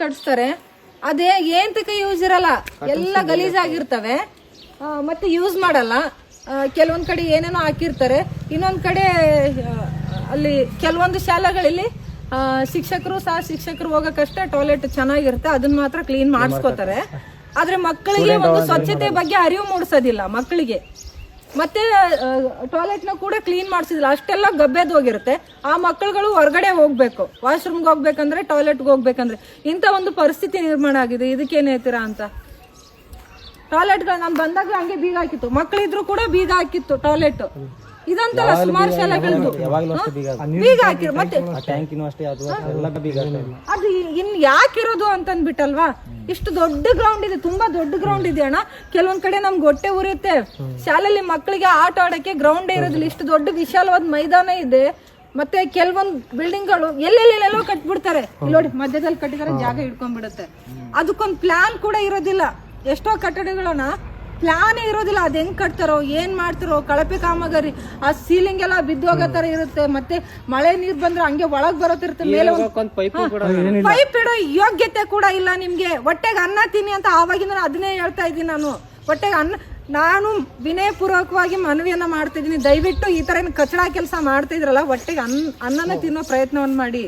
ಕಟ್ಸ್ತಾರೆ, ಅದೇ ಏಂತಕ್ಕೆ ಯೂಸ್ ಇರಲ್ಲ, ಎಲ್ಲ ಗಲೀಜಾಗಿರ್ತವೆ, ಮತ್ತೆ ಯೂಸ್ ಮಾಡಲ್ಲ. ಕೆಲವೊಂದ್ ಕಡೆ ಏನೇನೋ ಹಾಕಿರ್ತಾರೆ, ಇನ್ನೊಂದ್ ಕಡೆ ಅಲ್ಲಿ ಕೆಲವೊಂದು ಶಾಲೆಗಳಲ್ಲಿ ಶಿಕ್ಷಕರು ಹೋಗಕ್ಕಷ್ಟೇ ಟಾಯ್ಲೆಟ್ ಚೆನ್ನಾಗಿರುತ್ತೆ, ಅದನ್ನ ಮಾತ್ರ ಕ್ಲೀನ್ ಮಾಡಿಸ್ಕೋತಾರೆ. ಆದ್ರೆ ಮಕ್ಕಳಿಗೆ ಒಂದು ಸ್ವಚ್ಛತೆ ಬಗ್ಗೆ ಅರಿವು ಮೂಡಿಸೋದಿಲ್ಲ ಮಕ್ಕಳಿಗೆ. ಮತ್ತೆ ಟಾಯ್ಲೆಟ್ ನ ಕೂಡ ಕ್ಲೀನ್ ಮಾಡಿಸಿದಿಲ್ಲ, ಅಷ್ಟೆಲ್ಲ ಗಬ್ಬೆದ್ ಹೋಗಿರುತ್ತೆ. ಆ ಮಕ್ಕಳುಗಳು ಹೊರಗಡೆ ಹೋಗ್ಬೇಕು, ವಾಶ್ರೂಮ್ಗೆ ಹೋಗ್ಬೇಕಂದ್ರೆ, ಟಾಯ್ಲೆಟ್ಗೆ ಹೋಗ್ಬೇಕಂದ್ರೆ, ಇಂಥ ಒಂದು ಪರಿಸ್ಥಿತಿ ನಿರ್ಮಾಣ ಆಗಿದೆ. ಇದಕ್ಕೇನ್ ಹೇಳ್ತೀರಾ ಅಂತ? ಟಾಯ್ಲೆಟ್ಗಳು ನಾನು ಬಂದಾಗ ಹಂಗೆ ಬೀಗ ಹಾಕಿತ್ತು, ಮಕ್ಕಳಿದ್ರು ಕೂಡ ಬೀಗ ಹಾಕಿತ್ತು ಟಾಯ್ಲೆಟ್. ಇದಂತಲ್ಲ ಸುಮಾರು ಶಾಲೆಗಳದ್ದು ಬೀಗ ಹಾಕಿರು. ಮತ್ತೆ ಅದು ಇನ್ ಯಾಕಿರೋದು ಅಂತಂದ್ಬಿಟ್ಟಲ್ವಾ? ಇಷ್ಟು ದೊಡ್ಡ ಗ್ರೌಂಡ್ ಇದೆ, ತುಂಬಾ ದೊಡ್ಡ ಗ್ರೌಂಡ್ ಇದೆ ಅಣ್ಣ. ಕೆಲವೊಂದ್ ಕಡೆ ನಮ್ಗೆ ಹೊಟ್ಟೆ ಉರಿಯುತ್ತೆ, ಶಾಲೆಯಲ್ಲಿ ಮಕ್ಕಳಿಗೆ ಆಟ ಆಡಕ್ಕೆ ಗ್ರೌಂಡ್ ಇರೋದಿಲ್ಲ, ಇಷ್ಟು ದೊಡ್ಡ ವಿಶಾಲವಾದ ಮೈದಾನ ಇದೆ. ಮತ್ತೆ ಕೆಲವೊಂದು ಬಿಲ್ಡಿಂಗ್ಗಳು ಎಲ್ಲೆಲ್ಲೆಲ್ಲೋ ಕಟ್ಬಿಡ್ತಾರೆ, ಇಲ್ಲಿ ನೋಡಿ ಮಧ್ಯದಲ್ಲಿ ಕಟ್ಟಿದರೆ ಜಾಗ ಹಿಡ್ಕೊಂಡ್ಬಿಡುತ್ತೆ. ಅದಕ್ಕೊಂದು ಪ್ಲಾನ್ ಕೂಡ ಇರೋದಿಲ್ಲ. ಎಷ್ಟೋ ಕಟ್ಟಡಗಳನ್ನ ಪ್ಲಾನೇ ಇರೋದಿಲ್ಲ, ಅದ್ ಹೆಂಗ್ ಕಟ್ತಾರೋ ಏನ್ ಮಾಡ್ತಾರೋ, ಕಳಪೆ ಕಾಮಗಾರಿ, ಆ ಸೀಲಿಂಗ್ ಎಲ್ಲ ಬಿದ್ದೋಗೋ ತರ ಇರುತ್ತೆ. ಮತ್ತೆ ಮಳೆ ನೀರ್ ಬಂದ್ರೆ ಹಂಗೆ ಒಳಗ್ ಬರೋತಿರುತ್ತೆ, ಮೇಲೆ ಪೈಪ್ ಇಡೋ ಯೋಗ್ಯತೆ ಕೂಡ ಇಲ್ಲ ನಿಮ್ಗೆ. ಹೊಟ್ಟೆಗೆ ಅನ್ನ ತಿನ್ನಿ ಅಂತ ಆವಾಗಿಂದ ಅದನ್ನೇ ಹೇಳ್ತಾ ಇದ್ದೀನಿ ನಾನು. ಹೊಟ್ಟೆಗೆ ಅನ್ನ, ನಾನು ವಿನಯಪೂರ್ವಕವಾಗಿ ಮನವಿಯನ್ನ ಮಾಡ್ತಾ ಇದೀನಿ, ದಯವಿಟ್ಟು ಈ ತರ ಕಚಡ ಕೆಲಸ ಮಾಡ್ತಾ ಇದ್ರಲ್ಲ, ಹೊಟ್ಟೆಗೆ ಅನ್ನನ ತಿನ್ನೋ ಪ್ರಯತ್ನವನ್ನ ಮಾಡಿ.